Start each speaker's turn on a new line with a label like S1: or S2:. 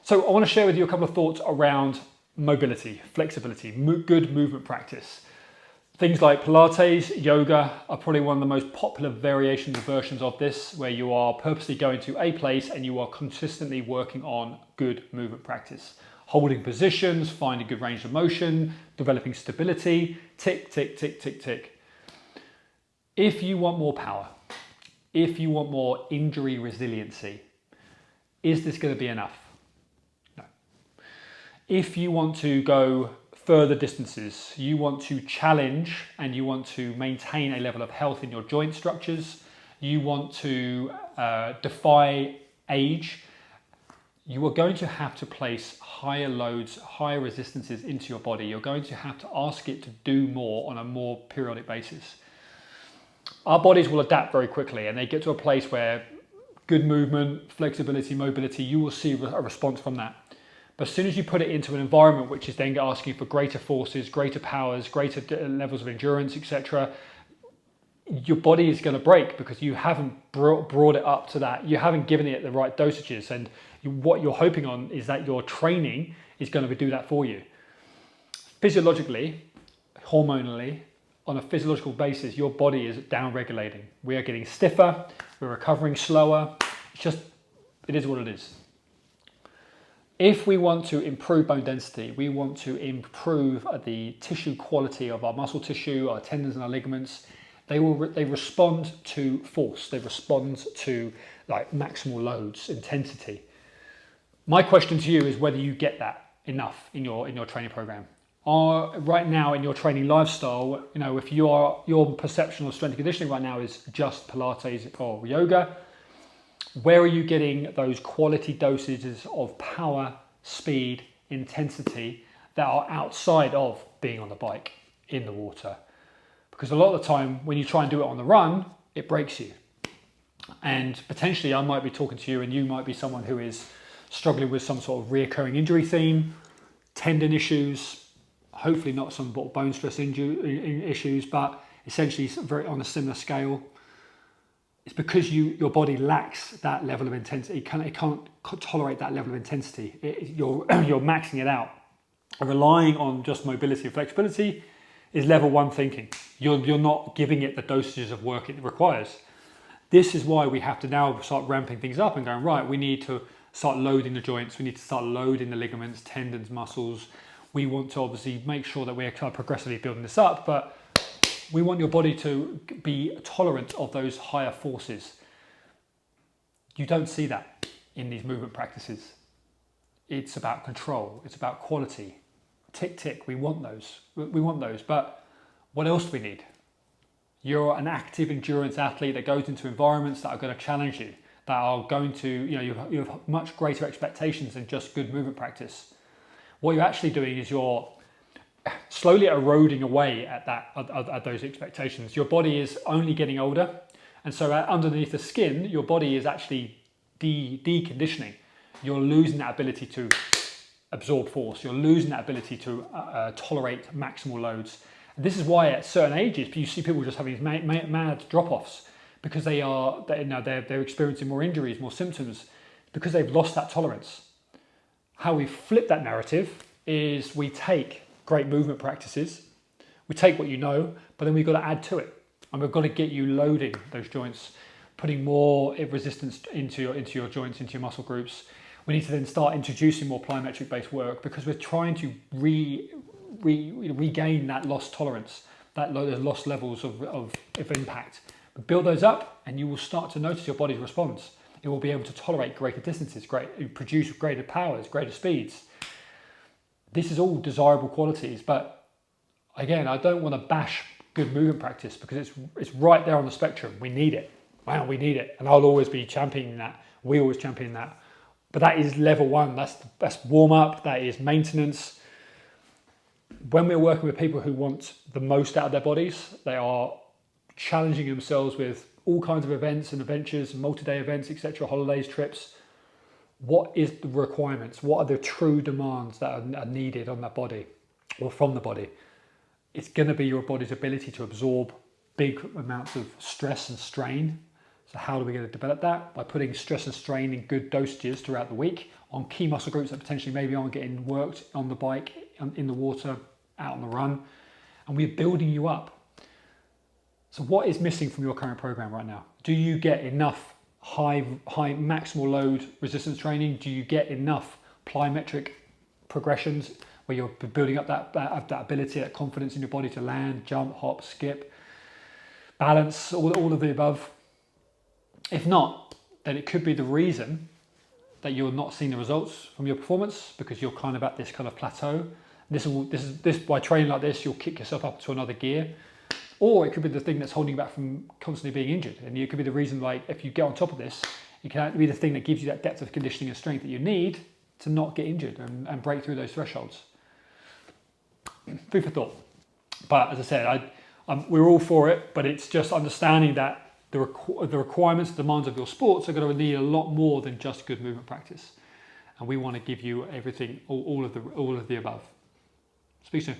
S1: So I want to share with you a couple of thoughts around mobility, flexibility, good movement practice. Things like Pilates, yoga are probably one of the most popular variations or versions of this, where you are purposely going to a place and you are consistently working on good movement practice. Holding positions, finding good range of motion, developing stability, tick, tick, tick, tick, tick. If you want more power, if you want more injury resiliency, is this going to be enough? No. If you want to go further distances, you want to challenge and you want to maintain a level of health in your joint structures, you want to defy age, you are going to have to place higher loads, higher resistances into your body. You're going to have to ask it to do more on a more periodic basis. Our bodies will adapt very quickly and they get to a place where good movement, flexibility, mobility, you will see a response from that. But as soon as you put it into an environment which is then asking for greater forces, greater powers, greater levels of endurance, etc., your body is going to break because you haven't brought it up to that. You haven't given it the right dosages, and what you're hoping on is that your training is going to do that for you. Physiologically, hormonally, on a physiological basis, your body is down-regulating. We are getting stiffer, we're recovering slower. It is what it is. If we want to improve bone density, we want to improve the tissue quality of our muscle tissue, our tendons and our ligaments, they respond to force, they respond to like maximal loads, intensity. My question to you is whether you get that enough in your training program. Right now in your training lifestyle, if your perception of strength and conditioning right now is just Pilates or yoga, where are you getting those quality dosages of power, speed, intensity that are outside of being on the bike, in the water? Because a lot of the time when you try and do it on the run, it breaks you. And potentially I might be talking to you and you might be someone who is struggling with some sort of reoccurring injury theme, tendon issues, hopefully not some bone stress issues, but essentially very on a similar scale. It's because your body lacks that level of intensity. It can't tolerate that level of intensity. You're maxing it out. Relying on just mobility and flexibility is level one thinking. You're not giving it the dosages of work it requires. This is why we have to now start ramping things up and going, right, we need to start loading the joints. We need to start loading the ligaments, tendons, muscles. We want to obviously make sure that we're progressively building this up, but we want your body to be tolerant of those higher forces. You don't see that in these movement practices. It's about control. It's about quality. Tick, tick, we want those. We want those, but what else do we need? You're an active endurance athlete that goes into environments that are going to challenge you, that are going to, you have much greater expectations than just good movement practice. What you're actually doing is you're slowly eroding away at those expectations. Your body is only getting older, and so underneath the skin, your body is actually deconditioning. You're losing that ability to absorb force. You're losing that ability to tolerate maximal loads. And this is why at certain ages you see people just having these mad drop-offs because they're experiencing more injuries, more symptoms, because they've lost that tolerance. How we flip that narrative is we take great movement practices, we take what you know, but then we've got to add to it. And we've got to get you loading those joints, putting more resistance into your joints, into your muscle groups. We need to then start introducing more plyometric based work because we're trying to regain that lost tolerance, those lost levels of impact. Build those up and you will start to notice your body's response. It will be able to tolerate greater distances, produce greater powers, greater speeds. This is all desirable qualities, but again, I don't want to bash good movement practice because it's right there on the spectrum. We need it. Wow, we need it. And I'll always be championing that. We always champion that. But that is level one. That's warm up. That is maintenance. When we're working with people who want the most out of their bodies, they are challenging themselves with all kinds of events and adventures, multi-day events, etc., holidays, trips. What is the requirements? What are the true demands that are needed on that body or from the body? It's going to be your body's ability to absorb big amounts of stress and strain. So how do we get to develop that? By putting stress and strain in good dosages throughout the week on key muscle groups that potentially maybe aren't getting worked on the bike, in the water, out on the run. And we're building you up. So what is missing from your current program right now? Do you get enough high maximal load resistance training? Do you get enough plyometric progressions where you're building up that ability, that confidence in your body to land, jump, hop, skip, balance, all of the above? If not, then it could be the reason that you're not seeing the results from your performance because you're kind of at this kind of plateau. This by training like this, you'll kick yourself up to another gear. Or it could be the thing that's holding you back from constantly being injured. And it could be the reason, like, if you get on top of this, it can be the thing that gives you that depth of conditioning and strength that you need to not get injured and break through those thresholds. Food for thought. But as I said, we're all for it, but it's just understanding that the requirements, the demands of your sports are going to need a lot more than just good movement practice. And we want to give you everything, all of the above. Speak soon.